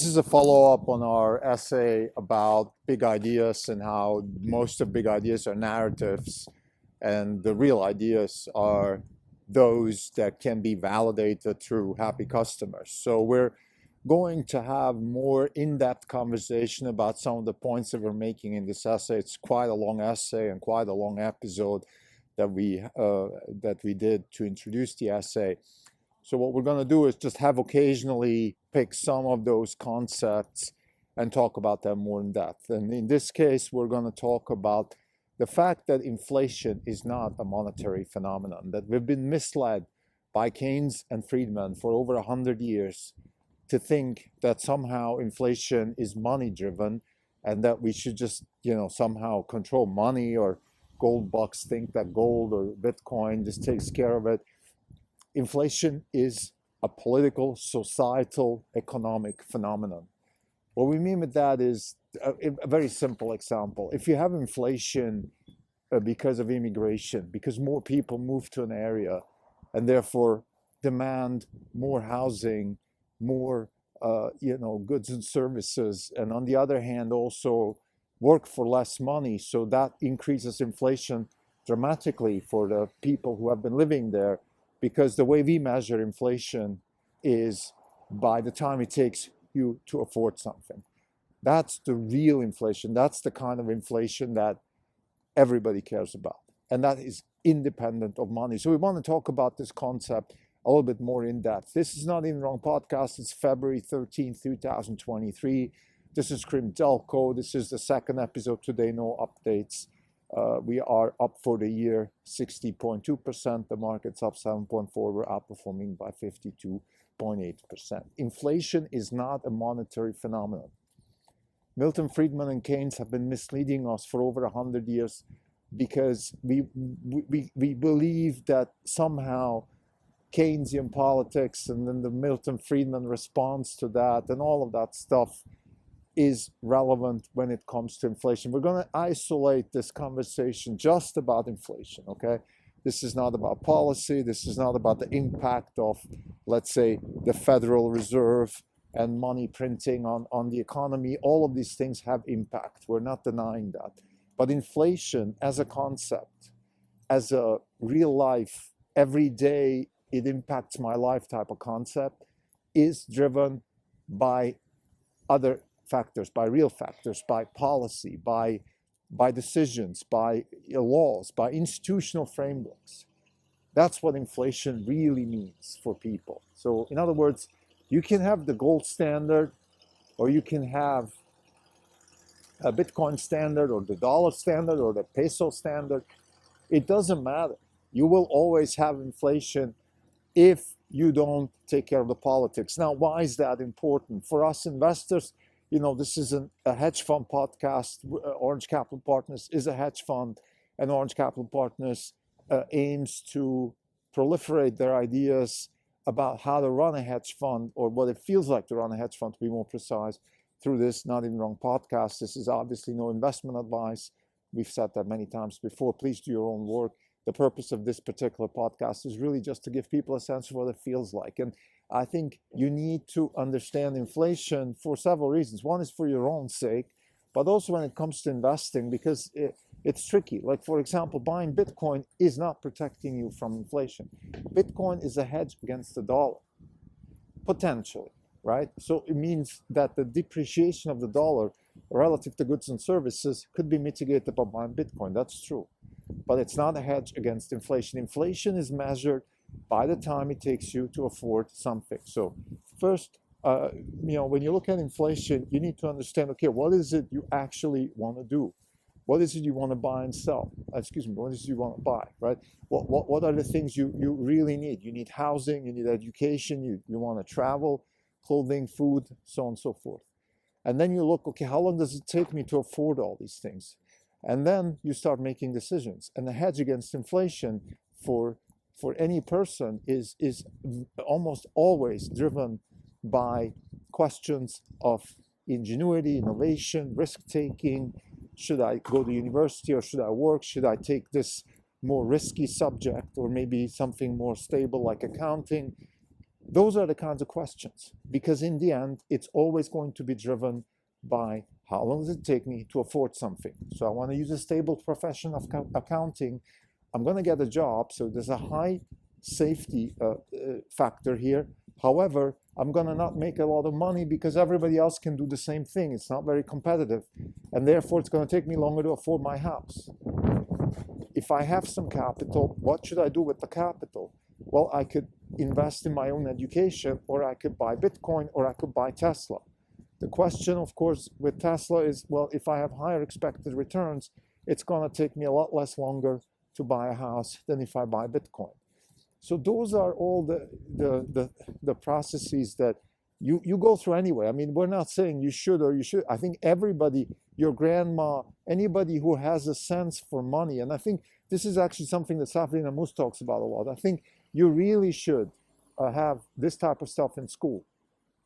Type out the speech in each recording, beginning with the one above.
This is a follow-up on our essay about big ideas and how most of big ideas are narratives, and the real ideas are those that can be validated through happy customers. So we're going to have more in-depth conversation about some of the points that we're making in this essay. It's quite a long essay and quite a long episode that we did to introduce the essay. So what we're going to do is just have occasionally pick some of those concepts and talk about them more in depth. And in this case, we're going to talk about the fact that inflation is not a monetary phenomenon, that we've been misled by Keynes and Friedman for over 100 years to think that somehow inflation is money driven and that we should just, somehow control money, or gold bucks think that gold or Bitcoin just takes care of it. Inflation is a political, societal, economic phenomenon. What we mean with that is a very simple example. If you have inflation because of immigration, because more people move to an area and therefore demand more housing, more goods and services, and on the other hand also work for less money, so that increases inflation dramatically for the people who have been living there, because the way we measure inflation is by the time it takes you to afford something. That's the real inflation. That's the kind of inflation that everybody cares about. And that is independent of money. So we want to talk about this concept a little bit more in depth. This is Not Even Wrong podcast. It's February 13th, 2023. This is Krim Delco. This is the second episode today, no updates. We are up for the year 60.2%. The market's up 7.4%. We're outperforming by 52.8%. Inflation is not a monetary phenomenon. Milton Friedman and Keynes have been misleading us for over 100 years because we believe that somehow Keynesian politics and then the Milton Friedman response to that and all of that stuff is relevant when it comes to inflation. We're going to isolate this conversation just about inflation, okay? This is not about policy. This is not about the impact of, let's say, the Federal Reserve and money printing on the economy. All of these things have impact. We're not denying that. But inflation as a concept, as a real life, every day it impacts my life type of concept, is driven by other factors, by real factors, by policy, by decisions, by laws, by institutional frameworks. That's what inflation really means for people. So in other words, you can have the gold standard, or you can have a Bitcoin standard, or the dollar standard, or the peso standard. It doesn't matter. You will always have inflation if you don't take care of the politics. Now, why is that important? For us investors, this isn't a hedge fund podcast. Orange Capital Partners is a hedge fund, and Orange Capital Partners aims to proliferate their ideas about how to run a hedge fund, or what it feels like to run a hedge fund, to be more precise, through this Not Even Wrong podcast. This is obviously no investment advice. We've said that many times before. Please do your own work. The purpose of this particular podcast is really just to give people a sense of what it feels like. And I think you need to understand inflation for several reasons. One is for your own sake, but also when it comes to investing, because it's tricky. Like, for example, buying Bitcoin is not protecting you from inflation. Bitcoin is a hedge against the dollar, potentially, right? So it means that the depreciation of the dollar relative to goods and services could be mitigated by buying Bitcoin. That's true. But it's not a hedge against inflation. Inflation is measured by the time it takes you to afford something. So first, when you look at inflation, you need to understand, okay, what is it you actually want to do? What is it you want to buy and sell? What is it you want to buy, right? What are the things you really need? You need housing, you need education, you want to travel, clothing, food, so on and so forth. And then you look, okay, how long does it take me to afford all these things? And then you start making decisions. And the hedge against inflation for any person is almost always driven by questions of ingenuity, innovation, risk-taking. Should I go to university, or should I work? Should I take this more risky subject, or maybe something more stable like accounting? Those are the kinds of questions, because in the end, it's always going to be driven by how long does it take me to afford something. So I want to use a stable profession of accounting. I'm going to get a job, so there's a high safety factor here. However, I'm going to not make a lot of money because everybody else can do the same thing. It's not very competitive, and therefore it's going to take me longer to afford my house. If I have some capital, what should I do with the capital? Well, I could invest in my own education, or I could buy Bitcoin, or I could buy Tesla. The question, of course, with Tesla is, well, if I have higher expected returns, it's going to take me a lot less longer to buy a house than if I buy Bitcoin. So those are all the processes that you go through anyway. I mean, we're not saying you should or you should. I think everybody, your grandma, anybody who has a sense for money, and I think this is actually something that Safri Namus talks about a lot. I think you really should have this type of stuff in school.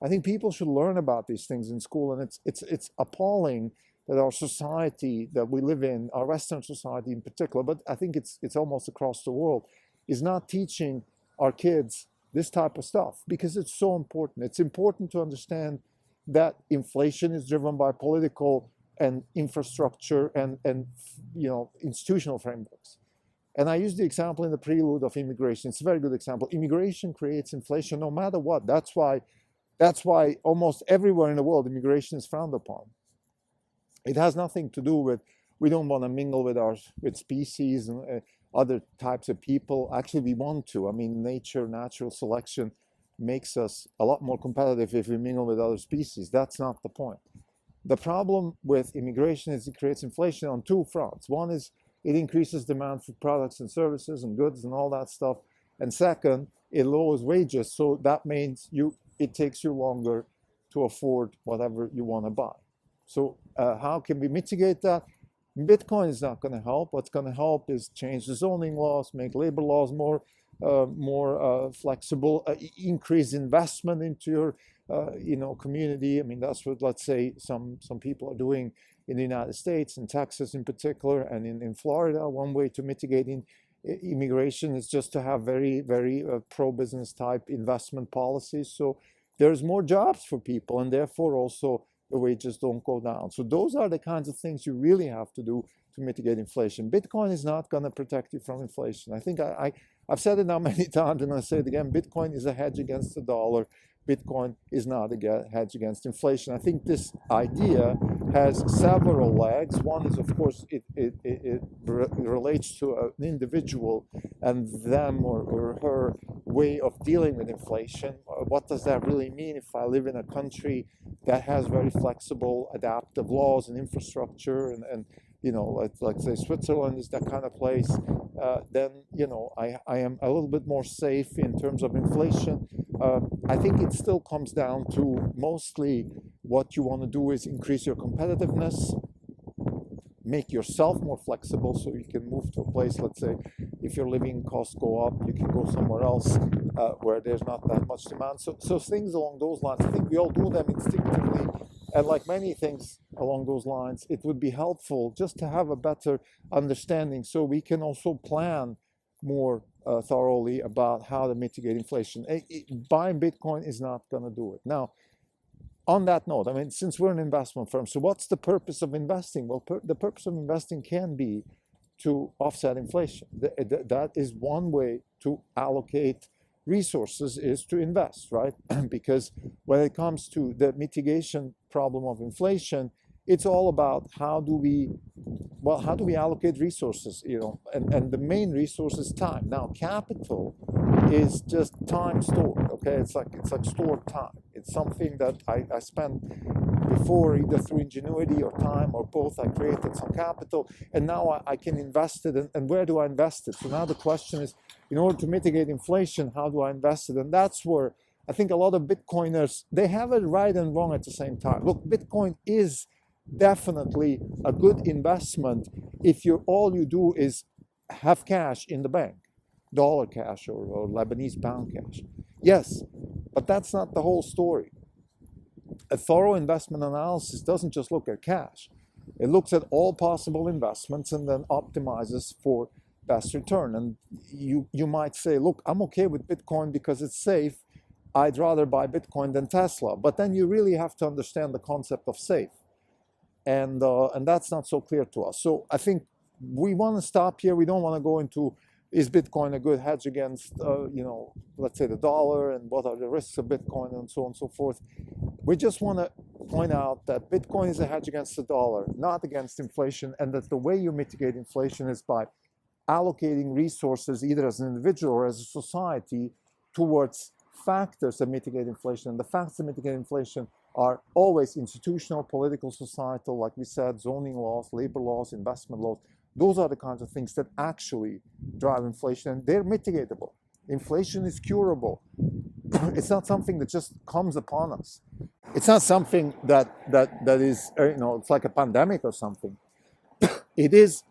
I think people should learn about these things in school, and it's appalling that our society that we live in, our Western society in particular, but I think it's almost across the world, is not teaching our kids this type of stuff, because it's so important. It's important to understand that inflation is driven by political and infrastructure and institutional frameworks. And I used the example in the prelude of immigration. It's a very good example. Immigration creates inflation no matter what. That's why almost everywhere in the world immigration is frowned upon. It has nothing to do with we don't want to mingle with species and other types of people. Actually, we want to. I mean, natural selection makes us a lot more competitive if we mingle with other species. That's not the point. The problem with immigration is it creates inflation on two fronts. One is it increases demand for products and services and goods and all that stuff. And second, it lowers wages. So that means it takes you longer to afford whatever you want to buy. So how can we mitigate that? Bitcoin is not going to help. What's going to help is change the zoning laws, make labor laws more flexible, increase investment into your community. I mean, that's what, let's say, some people are doing in the United States, in Texas in particular, and in Florida. One way to mitigating immigration is just to have very, very pro-business type investment policies. So there's more jobs for people, and therefore also the wages don't go down. So those are the kinds of things you really have to do to mitigate inflation. Bitcoin is not going to protect you from inflation. I think I've said it now many times, and I'll say it again. Bitcoin is a hedge against the dollar. Bitcoin is not a hedge against inflation. I think this idea has several legs. One is, of course, it relates to an individual and them or her way of dealing with inflation. What does that really mean if I live in a country that has very flexible, adaptive laws and infrastructure, and like say Switzerland is that kind of place, then I am a little bit more safe in terms of inflation. I think it still comes down to mostly what you want to do is increase your competitiveness, make yourself more flexible so you can move to a place, let's say, if your living costs go up, you can go somewhere else where there's not that much demand. So things along those lines, I think we all do them instinctively. And like many things along those lines, it would be helpful just to have a better understanding so we can also plan more thoroughly about how to mitigate inflation. Buying Bitcoin is not going to do it. Now, on that note, I mean, since we're an investment firm, so what's the purpose of investing? Well, the purpose of investing can be to offset inflation. That is one way to allocate resources, is to invest, right? Because when it comes to the mitigation problem of inflation, it's all about how do we allocate resources, and the main resource is time. Now, capital is just time stored, okay? It's like stored time. It's something that I spent before, either through ingenuity or time or both. I created some capital, and now I can invest it. And where do I invest it? So now the question is, in order to mitigate inflation, how do I invest it? And that's where I think a lot of Bitcoiners, they have it right and wrong at the same time. Look, Bitcoin is definitely a good investment if all you do is have cash in the bank, dollar cash or Lebanese pound cash. Yes, but that's not the whole story. A thorough investment analysis doesn't just look at cash. It looks at all possible investments and then optimizes for best return. And you might say, look, I'm okay with Bitcoin because it's safe, I'd rather buy Bitcoin than Tesla. But then you really have to understand the concept of safe. And that's not so clear to us. So I think we want to stop here. We don't want to go into, is Bitcoin a good hedge against, let's say the dollar, and what are the risks of Bitcoin, and so on and so forth. We just want to point out that Bitcoin is a hedge against the dollar, not against inflation, and that the way you mitigate inflation is by allocating resources, either as an individual or as a society, towards factors that mitigate inflation. And the factors that mitigate inflation are always institutional, political, societal, like we said, zoning laws, labor laws, investment laws. Those are the kinds of things that actually drive inflation, and they're mitigatable. Inflation is curable. It's not something that just comes upon us. It's not something that is, it's like a pandemic or something. It is.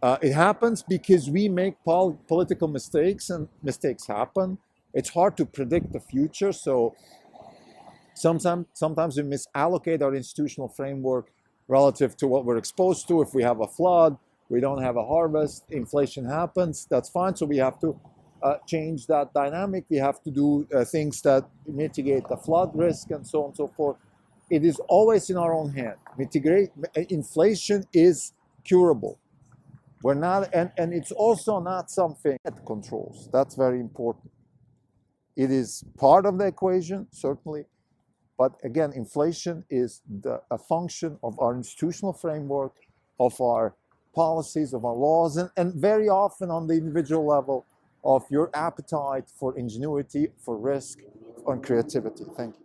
It happens because we make political mistakes, and mistakes happen. It's hard to predict the future, so sometimes we misallocate our institutional framework relative to what we're exposed to. If we have a flood, we don't have a harvest, inflation happens, that's fine. So we have to change that dynamic. We have to do things that mitigate the flood risk and so on and so forth. It is always in our own hand. Inflation is curable. We're not, and it's also not something that controls. That's very important. It is part of the equation, certainly. But again, inflation is a function of our institutional framework, of our policies, of our laws, and very often on the individual level of your appetite for ingenuity, for risk, and creativity. Thank you.